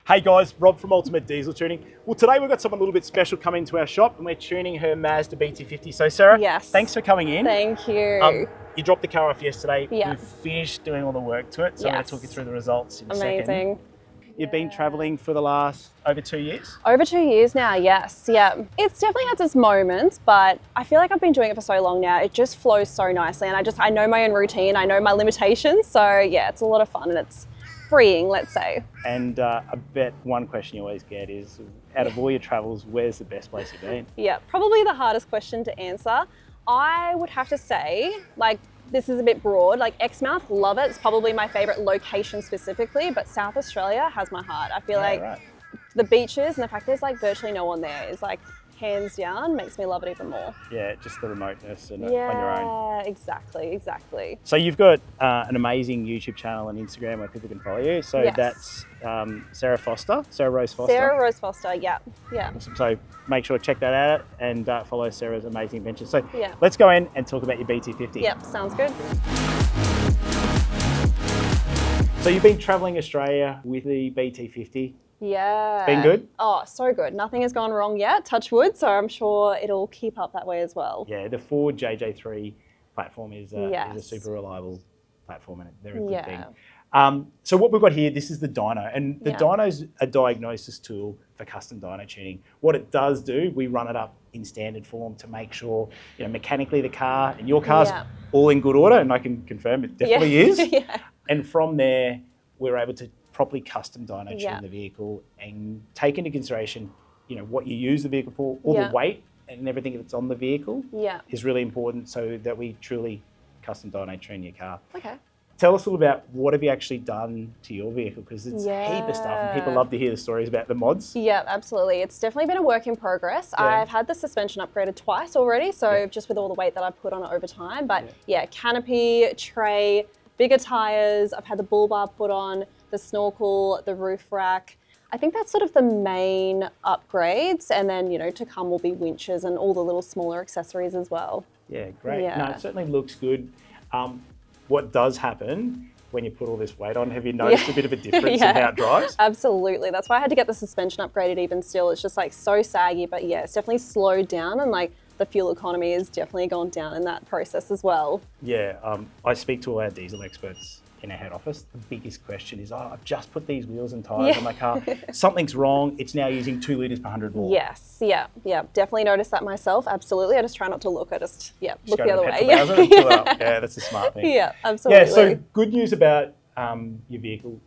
Hey guys, Rob from Ultimate Diesel Tuning. Well, today we've got someone a little bit special coming to our shop and we're tuning her Mazda BT-50. So Sarah, yes, thanks for coming in. Thank you. You dropped the car off yesterday. Yeah. We've finished doing all the work to it, so I'm going to talk you through the results in a second. Amazing. You've been traveling for the last over 2 years? Over 2 years now, yes. Yeah. It's definitely had its moments, but I feel like I've been doing it for so long now. It just flows so nicely and I know my own routine. I know my limitations. So yeah, it's a lot of fun and it's freeing, let's say. And I bet one question you always get is, out of all your travels, where's the best place you've been? Yeah, probably the hardest question to answer. I would have to say, this is a bit broad, Exmouth, love it. It's probably my favorite location specifically, but South Australia has my heart. I feel the beaches and the fact there's virtually no one there is hands down, makes me love it even more. Yeah, just the remoteness and on your own. Yeah, exactly. So you've got an amazing YouTube channel and Instagram where people can follow you. So that's Sarah Rose Foster. Sarah Rose Foster, yeah. Awesome. So make sure to check that out and follow Sarah's amazing adventures. So yeah, let's go in and talk about your BT-50. Yep, sounds good. So you've been traveling Australia with the BT-50. Yeah. Been good? Oh, so good. Nothing has gone wrong yet, touch wood, so I'm sure it'll keep up that way as well. Yeah, the Ford JJ3 platform is a super reliable platform and they're a good thing. So what we've got here, this is the dyno, and the dyno's a diagnosis tool for custom dyno tuning. What it does do, we run it up in standard form to make sure, mechanically the car and your car's all in good order, and I can confirm it definitely is. And from there, we're able to properly custom dyno tune the vehicle and take into consideration, what you use the vehicle for, all the weight and everything that's on the vehicle is really important so that we truly custom dyno tune your car. Okay. Tell us all about what have you actually done to your vehicle, because it's a heap of stuff and people love to hear the stories about the mods. Yeah, absolutely. It's definitely been a work in progress. I've had the suspension upgraded twice already, so just with all the weight that I've put on it over time. But canopy, tray, bigger tyres, I've had the bull bar put on, the snorkel, the roof rack. I think that's sort of the main upgrades, and then, to come will be winches and all the little smaller accessories as well. Yeah, great. No, it certainly looks good. What does happen when you put all this weight on? Have you noticed a bit of a difference in how it drives? Absolutely. That's why I had to get the suspension upgraded even still. It's just so saggy, but yeah, it's definitely slowed down, and the fuel economy has definitely gone down in that process as well. Yeah, I speak to all our diesel experts in our head office. The biggest question is, I've just put these wheels and tyres on my car. Something's wrong. It's now using 2 litres per 100 more. Yes, yeah. Definitely noticed that myself. Absolutely. I just try not to look. I just, look the other way. Yeah, that's a smart thing. Yeah, absolutely. Yeah, so good news about your vehicle.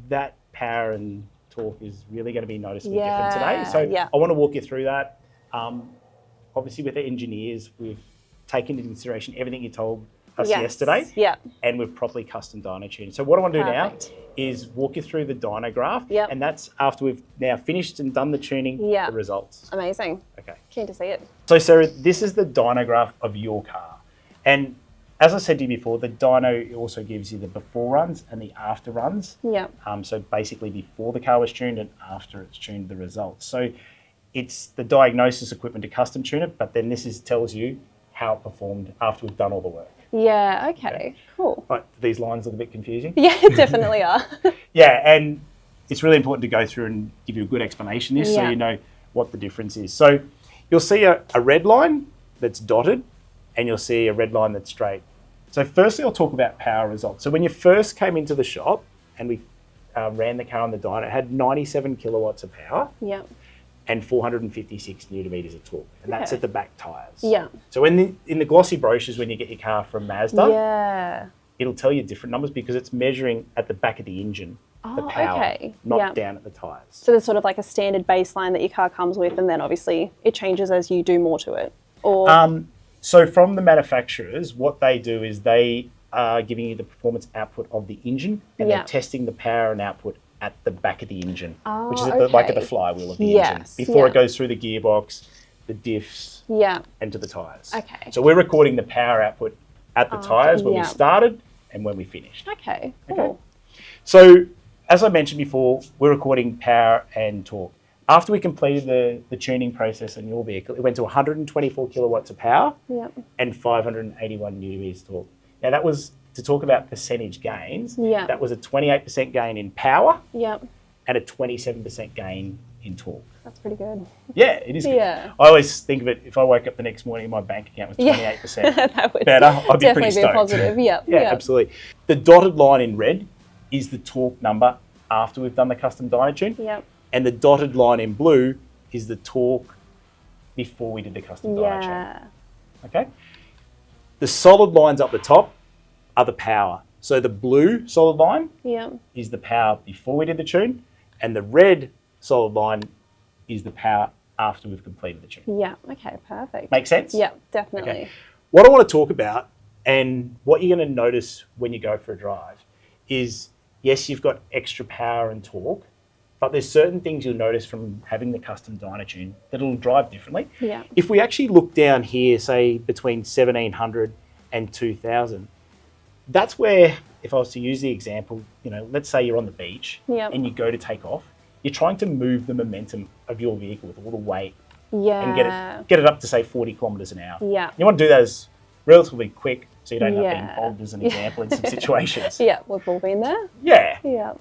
That power and torque is really going to be noticeably different today. So I want to walk you through that. Obviously, with the engineers, we've taken into consideration everything you told us yesterday, and we've properly custom dyno tuned. So what I want to do now is walk you through the dyno graph, and that's after we've now finished and done the tuning, the results. Amazing. Okay. Keen to see it. So Sarah, this is the dyno graph of your car. And as I said to you before, the dyno also gives you the before runs and the after runs. Yeah. So basically before the car was tuned and after it's tuned, the results. So it's the diagnosis equipment to custom tune it, but then this tells you how it performed after we've done all the work. Yeah, okay, cool. Right, these lines look a bit confusing. Yeah, definitely are. Yeah, and it's really important to go through and give you a good explanation of this so you know what the difference is. So you'll see a red line that's dotted and you'll see a red line that's straight. So firstly, I'll talk about power results. So when you first came into the shop and we ran the car on the dyno, it had 97 kilowatts of power. Yeah. And 456 newton meters of torque, and that's at the back tyres. Yeah. So in the glossy brochures, when you get your car from Mazda, it'll tell you different numbers because it's measuring at the back of the engine, the power, not down at the tyres. So there's sort of a standard baseline that your car comes with, and then obviously it changes as you do more to it. Or so from the manufacturers, what they do is they are giving you the performance output of the engine, and they're testing the power and output at the back of the engine, which is at the flywheel of the engine, before it goes through the gearbox, the diffs, and to the tyres. Okay. So we're recording the power output at the tyres when we started and when we finished. Okay, cool. So as I mentioned before, we're recording power and torque. After we completed the tuning process on your vehicle, it went to 124 kilowatts of power and 581 newton meters torque. Now that was, to talk about percentage gains, that was a 28% gain in power and a 27% gain in torque. That's pretty good. Yeah, it is good. Yeah. I always think of it, if I woke up the next morning and my bank account was 28% that would better, I'd be pretty stoked. Definitely be a positive, yeah, absolutely. The dotted line in red is the torque number after we've done the custom dyno tune. Yep. And the dotted line in blue is the torque before we did the custom dyno tune. Okay? The solid lines up the top are the power. So the blue solid line is the power before we did the tune, and the red solid line is the power after we've completed the tune. Yeah, okay, perfect. Make sense? Yeah, definitely. Okay. What I want to talk about and what you're going to notice when you go for a drive is, yes, you've got extra power and torque, but there's certain things you'll notice from having the custom dyno tune that it'll drive differently. Yeah. If we actually look down here, say between 1700 and 2000, that's where, if I was to use the example, you know, let's say you're on the beach and you go to take off, you're trying to move the momentum of your vehicle with all the weight and get it up to say 40 kilometers an hour. Yeah. You want to do that as relatively quick so you don't end up being bogged as an example in some situations. Yeah, we've all been there. Yeah. Yeah.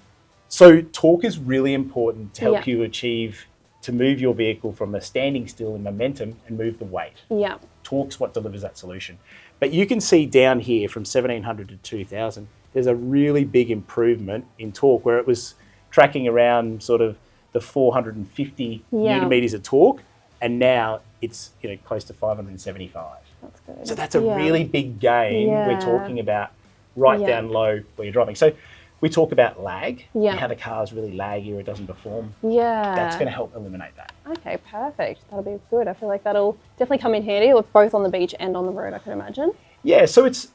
So torque is really important to help you achieve, to move your vehicle from a standing still in momentum and move the weight. Yeah. Torque's what delivers that solution. But you can see down here from 1700 to 2000, there's a really big improvement in torque where it was tracking around sort of the 450 newton meters of torque, and now it's, you know, close to 575. That's good. So that's a really big gain we're talking about right down low where you're driving. So we talk about lag, and how the car's really laggy or it doesn't perform. Yeah. That's going to help eliminate that. Okay, perfect. That'll be good. I feel like that'll definitely come in handy, both on the beach and on the road, I could imagine. Yeah, so it's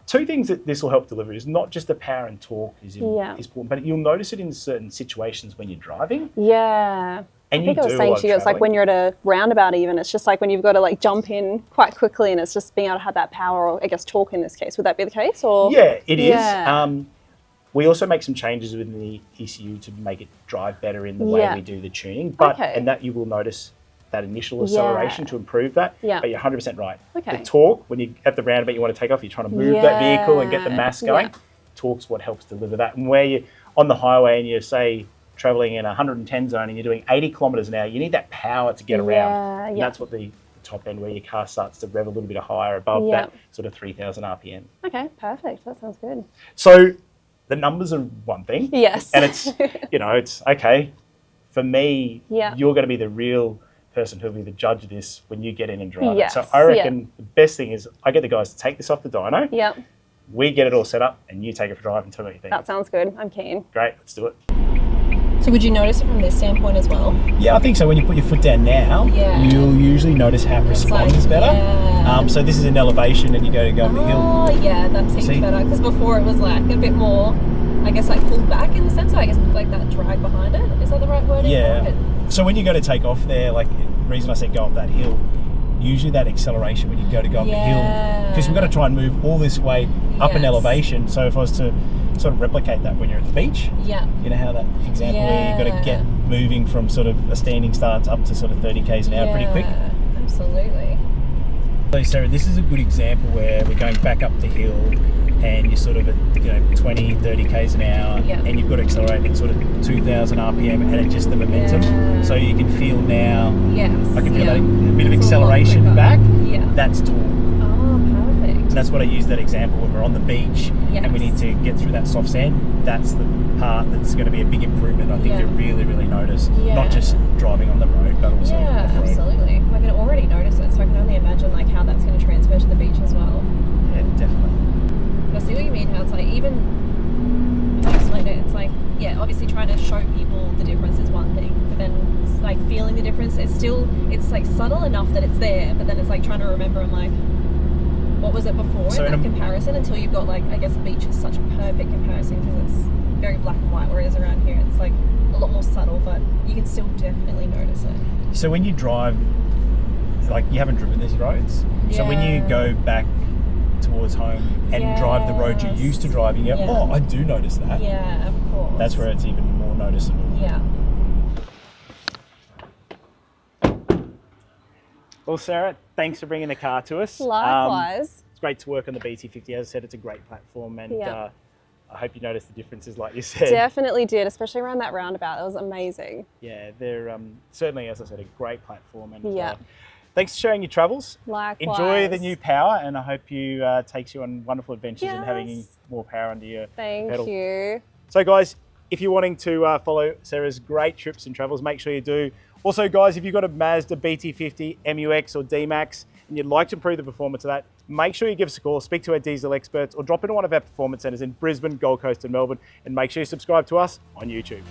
two things that this will help deliver is not just the power and torque is important, but you'll notice it in certain situations when you're driving. Yeah. And I think I was saying to you, it's like when you're at a roundabout even, it's just like when you've got to like jump in quite quickly and it's just being able to have that power, or I guess torque in this case. Would that be the case? Or yeah, it is. We also make some changes within the ECU to make it drive better in the way we do the tuning. But and that you will notice that initial acceleration to improve that. Yeah. But you're 100% right. Okay. The torque, when you're at the roundabout you want to take off, you're trying to move that vehicle and get the mass going. Torque's what helps deliver that. And where you're on the highway and you're, say, traveling in a 110 zone and you're doing 80 kilometers an hour, you need that power to get around. And that's what the top end, where your car starts to rev a little bit higher above that sort of 3,000 RPM. Okay, perfect. That sounds good. So the numbers are one thing. Yes. And it's, you know, it's okay. For me, you're going to be the real person who'll be the judge of this when you get in and drive it. So I reckon the best thing is I get the guys to take this off the dyno. Yeah. We get it all set up and you take it for a drive and tell me what you think. That sounds good. I'm keen. Great, let's do it. So would you notice it from this standpoint as well? Yeah, I think so. When you put your foot down now, you'll usually notice how it responds better. So this is an elevation and you go up the hill. Oh, yeah, that seems better. Because before it was like a bit more, I guess, like pulled back in the sense. So I guess like that drag behind it. Is that the right wording? Yeah. So when you go to take off there, like the reason I said go up that hill, usually that acceleration when you go up the hill, because we've got to try and move all this weight up an elevation. So if I was to sort of replicate that when you're at the beach, you know how that example where you've got to get moving from sort of a standing start up to sort of 30 k's an hour pretty quick. Absolutely. So Sarah, this is a good example where we're going back up the hill and you're sort of at 20, 30 k's an hour and you've got to accelerate at sort of 2,000 RPM and it's just the momentum. So you can feel now, I can feel that a bit of acceleration back. That's torque. Oh, perfect. And that's what I use that example when we're on the beach and we need to get through that soft sand. That's the part that's going to be a big improvement. I think you really, really notice, not just driving on the road, but also off-road. Absolutely. I can already notice it, so I can only imagine like how that's going to transfer to the beach as well. Yeah, definitely. I see what you mean, how it's like, even to explain it, it's like, obviously trying to show people the difference is one thing, but then it's like feeling the difference, it's like subtle enough that it's there, but then it's like trying to remember and like, what was it before in that comparison, until you've got like, I guess beach is such a perfect comparison because it's very black and white, whereas around here it's like a lot more subtle, but you can still definitely notice it. So when you drive, like you haven't driven these roads, so when you go back towards home and drive the road you used to drive, you go, oh, I do notice that. Yeah, of course. That's where it's even more noticeable. Yeah. Well, Sarah, thanks for bringing the car to us. Likewise. It's great to work on the BT-50. As I said, it's a great platform and I hope you noticed the differences, like you said. Definitely did, especially around that roundabout. That was amazing. Yeah, they're certainly, as I said, a great platform. And thanks for sharing your travels. Likewise. Enjoy the new power, and I hope you takes you on wonderful adventures and having more power under your pedal. Thank you. So guys, if you're wanting to follow Sarah's great trips and travels, make sure you do. Also guys, if you've got a Mazda BT-50, MUX or D-Max, and you'd like to improve the performance of that, make sure you give us a call, speak to our diesel experts, or drop into one of our performance centres in Brisbane, Gold Coast and Melbourne, and make sure you subscribe to us on YouTube.